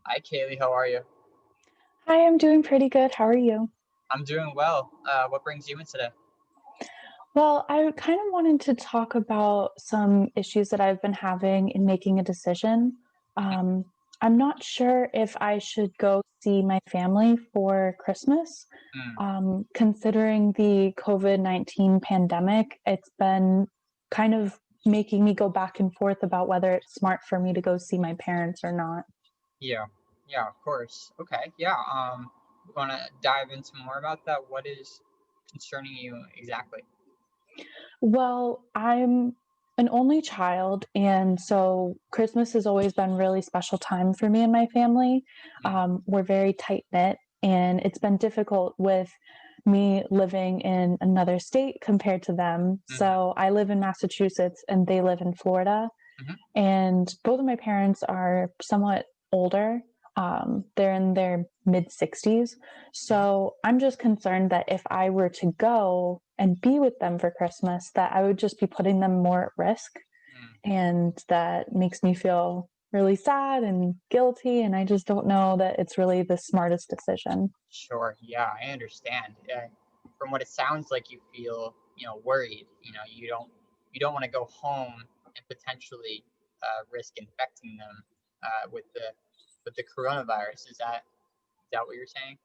Hi, Kaylee. How are you? Hi, I'm doing pretty good. How are you? I'm doing well. What brings you in today? Well, I kind of wanted to talk about some issues that I've been having in making a decision. Hmm. Um, I'm not sure if I should go see my family for Christmas. Mm, Considering the COVID-19 pandemic, it's been kind of making me go back and forth about whether it's smart for me to go see my parents or not. yeah, yeah, of course. Okay, yeah. We want to dive into more about that. What is concerning you exactly? Well, I'm an only child, and so Christmas has always been really special time for me and my family. Mm, We're very tight knit, and it's been difficult with me living in another state compared to them. mm-hmm, So I live in Massachusetts, and they live in Florida. mm-hmm, And both of my parents are somewhat older. They're in their mid 60s. mm-hmm, So I'm just concerned that if I were to go and be with them for Christmas, that I would just be putting them more at risk. mm. And that makes me feel really sad and guilty. And I just don't know that it's really the smartest decision. Sure. Yeah, I understand. From what it sounds like, you feel, worried. You don't want to go home and potentially risk infecting them with the coronavirus. Is that what you're saying?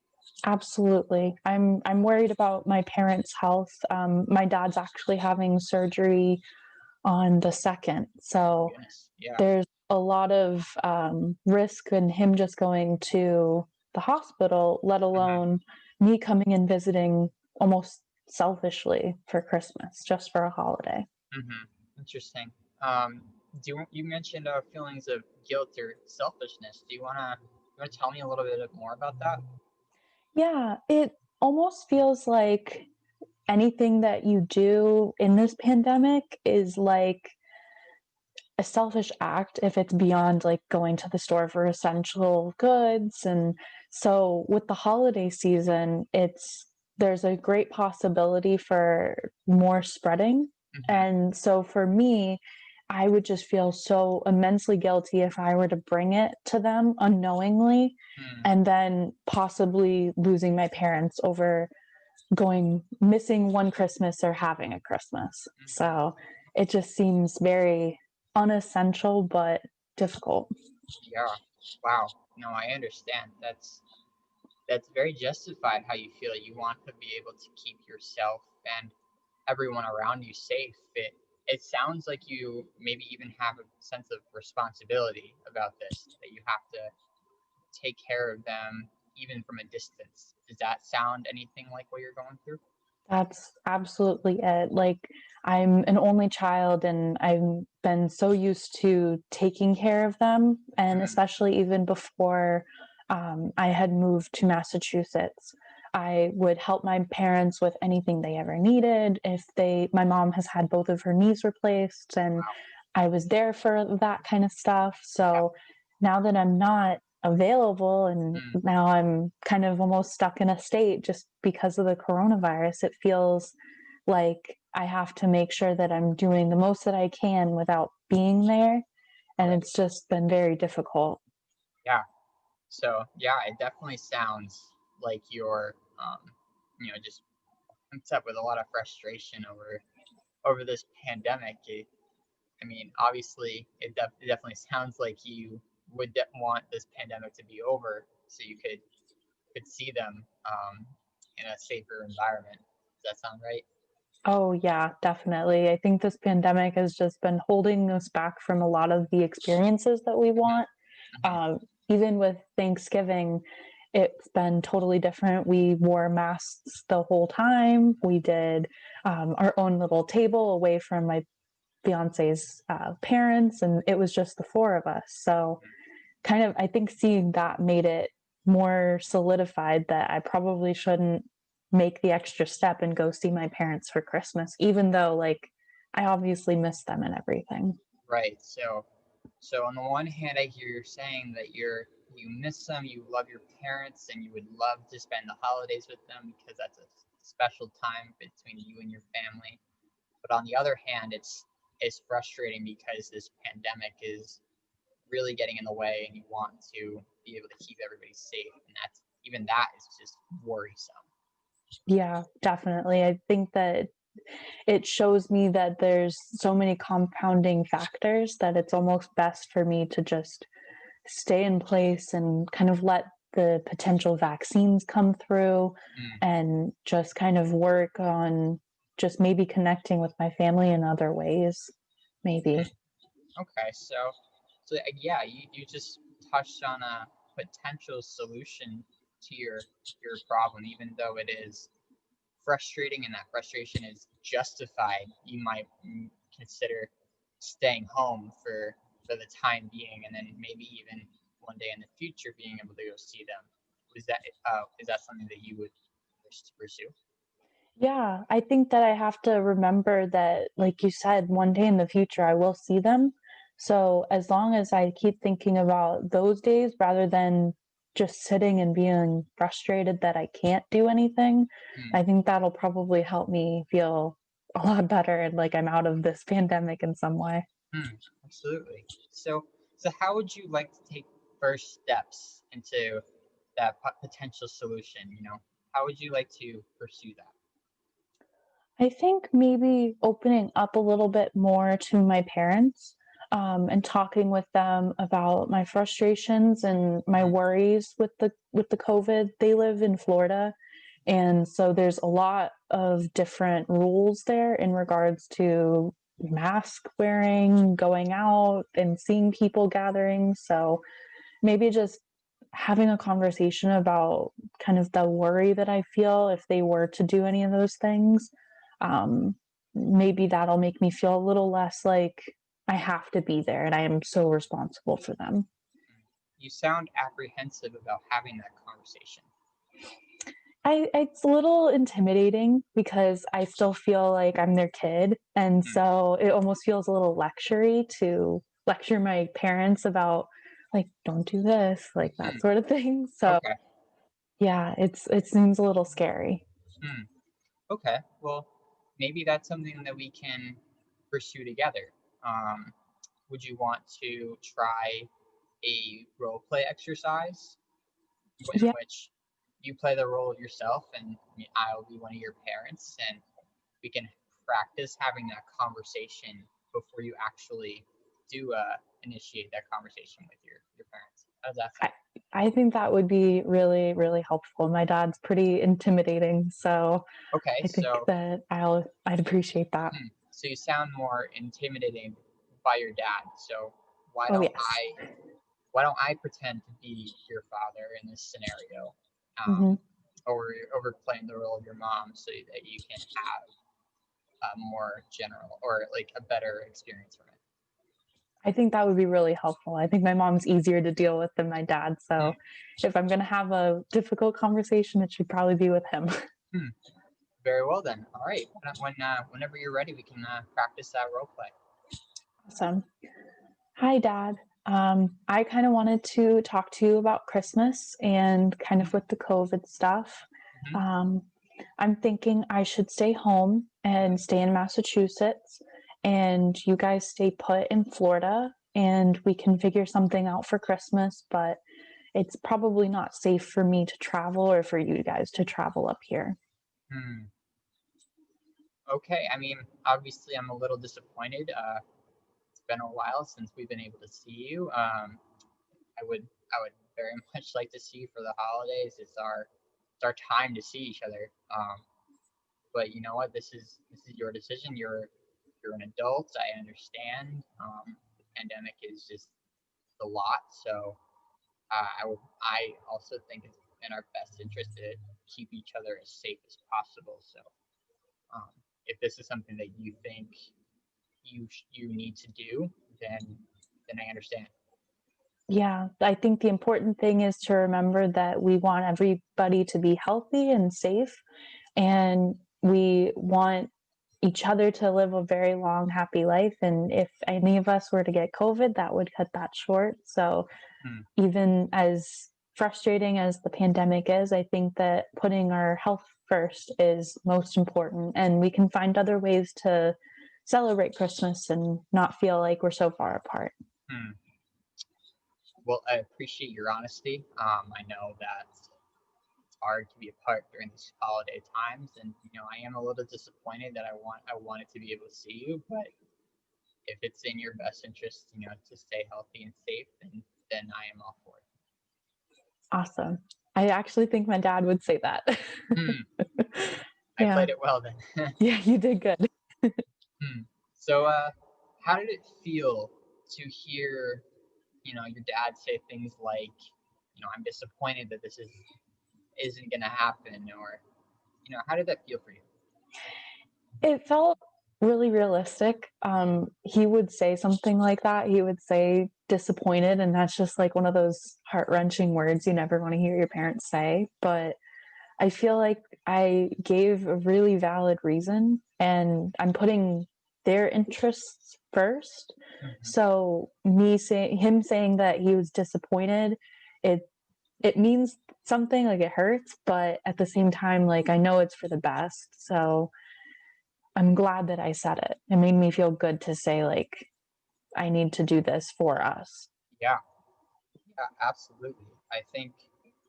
Absolutely. I'm worried about my parents' health. My dad's actually having surgery on the second. Oh my So goodness. Yeah. there's a lot of risk in him just going to the hospital, let Hmm. alone me coming and visiting almost selfishly for Christmas, just for a holiday. Hmm. Interesting. Um, you mentioned feelings of guilt or selfishness? Do you wanna tell me a little bit more about that? Yeah, it almost feels like anything that you do in this pandemic is like a selfish act if it's beyond like going to the store for essential goods. And so with the holiday season, there's a great possibility for more spreading. Hmm. And so for me, I would just feel so immensely guilty if I were to bring it to them unknowingly Hmm. and then possibly losing my parents over going missing one Christmas or having a Christmas. Hmm. So it just seems very unessential but difficult. Yeah. Wow. No, I understand. That's very justified how you feel. You want to be able to keep yourself and everyone around you safe. It sounds like you maybe even have a sense of responsibility about this, that you have to take care of them even from a distance. Does that sound anything like what you're going through? That's absolutely it. Like, I'm an only child and I've been so used to taking care of them. And Mm, especially even before I had moved to Massachusetts, I would help my parents with anything they ever needed. My mom has had both of her knees replaced, and wow. I was there for that kind of stuff. Yeah. So now that I'm not available and Mm, now I'm kind of almost stuck in a state just because of the coronavirus, it feels like I have to make sure that I'm doing the most that I can without being there. And right. it's just been very difficult. Yeah. So yeah, it definitely sounds like you're, just pumped up with a lot of frustration over this pandemic. I mean, obviously, it definitely sounds like you would want this pandemic to be over so you could see them in a safer environment. Does that sound right? Oh, yeah, definitely. I think this pandemic has just been holding us back from a lot of the experiences that we Hmm. want. Hmm. Um, Even with Thanksgiving, it's been totally different. We wore masks the whole time. We did our own little table away from my fiance's parents, and it was just the four of us. So, kind of, I think seeing that made it more solidified that I probably shouldn't make the extra step and go see my parents for Christmas, even though, like, I obviously miss them and everything. Right. So on the one hand, I hear you're saying that you miss them, you love your parents, and you would love to spend the holidays with them because that's a special time between you and your family. But on the other hand, it's frustrating because this pandemic is really getting in the way, and you want to be able to keep everybody safe, and that's even that is just worrisome. Yeah, definitely. I think that it shows me that there's so many compounding factors that it's almost best for me to just stay in place and kind of let the potential vaccines come through Mm, and just kind of work on just maybe connecting with my family in other ways, maybe. mm. Okay, so yeah, you just touched on a potential solution to your problem, even though it is frustrating and that frustration is justified. You might consider staying home for the time being, and then maybe even one day in the future being able to go see them. Is that something that you would wish to pursue? Yeah, I think that I have to remember that, like you said, one day in the future I will see them. So as long as I keep thinking about those days rather than just sitting and being frustrated that I can't do anything, Hmm. I think that'll probably help me feel a lot better and like I'm out of this pandemic in some way. Hmm, absolutely. So how would you like to take first steps into that potential solution? How would you like to pursue that? I think maybe opening up a little bit more to my parents, and talking with them about my frustrations and my Mm, worries with the COVID. They live in Florida, and so there's a lot of different rules there in regards to mask wearing, going out, and seeing people gathering. So maybe just having a conversation about kind of the worry that I feel if they were to do any of those things. Um, Maybe that'll make me feel a little less like I have to be there and I am so responsible for them. mm. You sound apprehensive about having that conversation. It's a little intimidating because I still feel like I'm their kid, and Mm, so it almost feels a little lectury to lecture my parents about like don't do this, like that mm, sort of thing. So okay. yeah, it seems a little scary. Mm, okay. Well, maybe that's something that we can pursue together. Um, would you want to try a role play exercise in Yeah. which you play the role of yourself and I'll be one of your parents, and we can practice having that conversation before you actually do initiate that conversation with your parents. How does that I sound? I think that would be really, really helpful. My dad's pretty intimidating, so Okay, I think so that I'd appreciate that. so you sound more intimidating by your dad. So why Oh, don't yes. I why don't I pretend to be your father in this scenario, Mhm. over playing the role of your mom, so that you can have a more general or like a better experience from it. I think that would be really helpful. I think my mom's easier to deal with than my dad, so Hmm. if I'm gonna have a difficult conversation, it should probably be with him. Hmm. Very well then. All right. Whenever you're ready, we can practice that role play. Awesome. Hi, Dad. I kind of wanted to talk to you about Christmas and kind of with the COVID stuff. Mm-hmm. Um, I'm thinking I should stay home and stay in Massachusetts, and you guys stay put in Florida, and we can figure something out for Christmas. But it's probably not safe for me to travel or for you guys to travel up here. Hmm. Okay. I mean, obviously, I'm a little disappointed. It's been a while since we've been able to see you. I would very much like to see you for the holidays. It's our time to see each other. But you know what? This is your decision. You're an adult. I understand. The pandemic is just a lot. So I also think it's in our best interest to keep each other as safe as possible. So um, if this is something that you think you need to do, then I understand. Yeah, I think the important thing is to remember that we want everybody to be healthy and safe, and we want each other to live a very long, happy life. And if any of us were to get COVID, that would cut that short. So, Hmm. even as frustrating as the pandemic is, I think that putting our health first is most important. And we can find other ways to celebrate Christmas and not feel like we're so far apart. Hmm. Well, I appreciate your honesty. I know that it's hard to be apart during these holiday times, and I am a little disappointed that I wanted to be able to see you, but if it's in your best interest, to stay healthy and safe, then I am all for it. Awesome. I actually think my dad would say that. Hmm, I Yeah. played it well then. Yeah, you did good. Hmm. So, how did it feel to hear, your dad say things like, I'm disappointed that this isn't going to happen, or, how did that feel for you? It felt really realistic. He would say something like that. He would say disappointed, and that's just like one of those heart-wrenching words you never want to hear your parents say. But I feel like I gave a really valid reason, and I'm putting their interests first. Hmm. So me saying him saying that he was disappointed, it it means something, like it hurts, but at the same time, like I know it's for the best. So I'm glad that I said it. It made me feel good to say, like, I need to do this for us. Yeah, yeah, absolutely. I think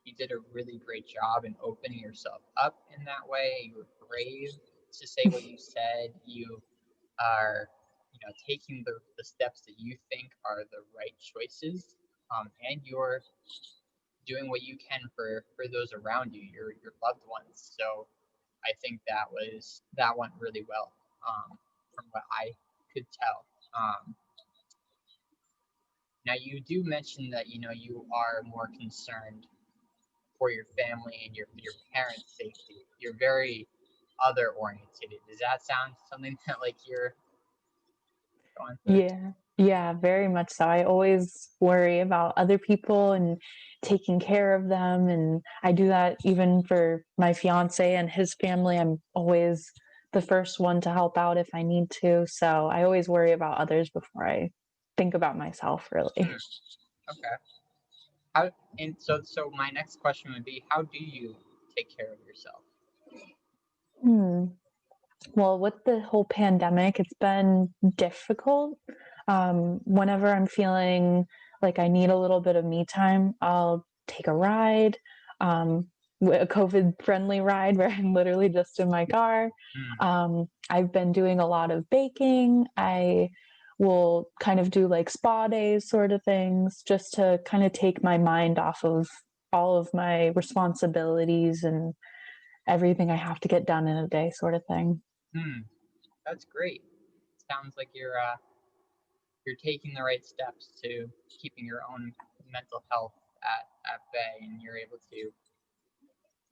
you did a really great job in opening yourself up in that way. You were brave to say what you said. You are, taking the steps that you think are the right choices, and you're doing what you can for those around you, your loved ones. So I think that went really well, from what I could tell. Now you do mention that you are more concerned for your family and your parents' safety. You're very other oriented. Does that sound something that like you're going through? Yeah. Yeah, very much so. I always worry about other people and taking care of them. And I do that even for my fiance and his family. I'm always the first one to help out if I need to. So I always worry about others before I think about myself, really. Hmm, okay. How and so my next question would be, how do you take care of yourself? Hmm. Well, with the whole pandemic, it's been difficult. Whenever I'm feeling like I need a little bit of me time, I'll take a ride, a COVID friendly ride where I'm literally just in my car. Hmm, I've been doing a lot of baking. I will kind of do like spa days, sort of things, just to kind of take my mind off of all of my responsibilities and everything I have to get done in a day, sort of thing. hmm, that's great. Sounds like you're taking the right steps to keeping your own mental health at bay, and you're able to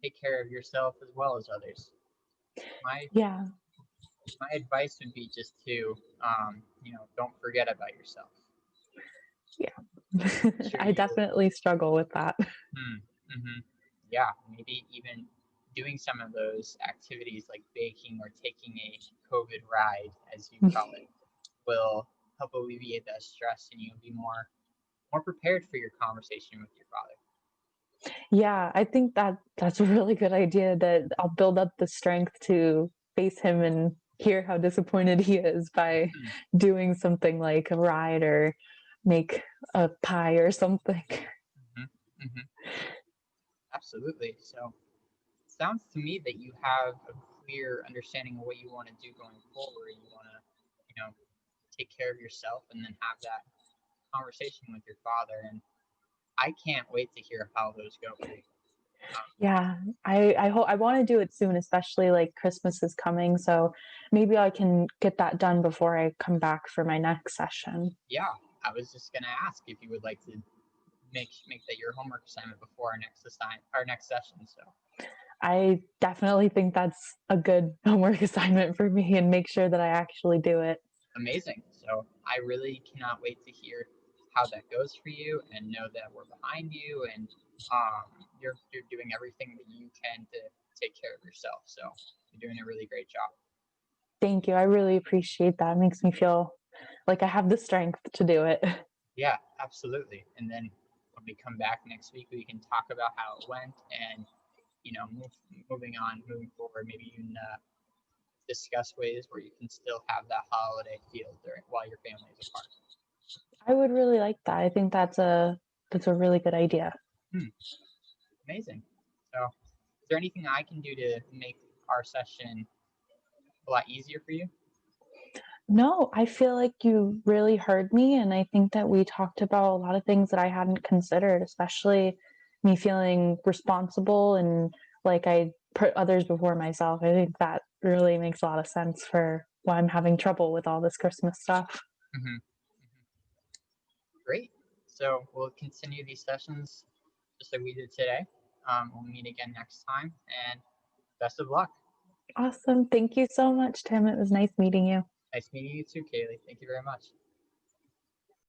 take care of yourself as well as others. My Yeah. my advice would be just to, don't forget about yourself. Yeah. Make sure I you, definitely struggle with that. hmm, hmm, yeah, maybe even doing some of those activities like baking or taking a COVID ride, as you call it, will help alleviate that stress, and you'll be more prepared for your conversation with your father. Yeah, I think that that's a really good idea that I'll build up the strength to face him and hear how disappointed he is by Hmm, doing something like a ride or make a pie or something. hmm, hmm, absolutely. So it sounds to me that you have a clear understanding of what you want to do going forward. You want to, take care of yourself and then have that conversation with your father. And I can't wait to hear how those go for you. Um, Yeah, I hope I want to do it soon, especially like Christmas is coming, so maybe I can get that done before I come back for my next session. yeah, I was just gonna ask if you would like to make that your homework assignment before our next session. So I definitely think that's a good homework assignment for me and make sure that I actually do it. amazing. So I really cannot wait to hear how that goes for you, and know that we're behind you, and you're doing everything that you can to take care of yourself. So you're doing a really great job. Thank you. I really appreciate that. It makes me feel like I have the strength to do it. Yeah, absolutely. And then when we come back next week, we can talk about how it went, and moving on, moving forward. Maybe even discuss ways where you can still have that holiday feel during while your family is apart. I would really like that. I think that's that's a really good idea. Hmm, amazing. So, is there anything I can do to make our session a lot easier for you? No, I feel like you really heard me, and I think that we talked about a lot of things that I hadn't considered, especially me feeling responsible and like I put others before myself. I think that really makes a lot of sense for why I'm having trouble with all this Christmas stuff. Hmm. Great. So we'll continue these sessions just like we did today. We'll meet again next time, and best of luck. Awesome. Thank you so much, Tim. It was nice meeting you. Nice meeting you too, Kaylee. Thank you very much.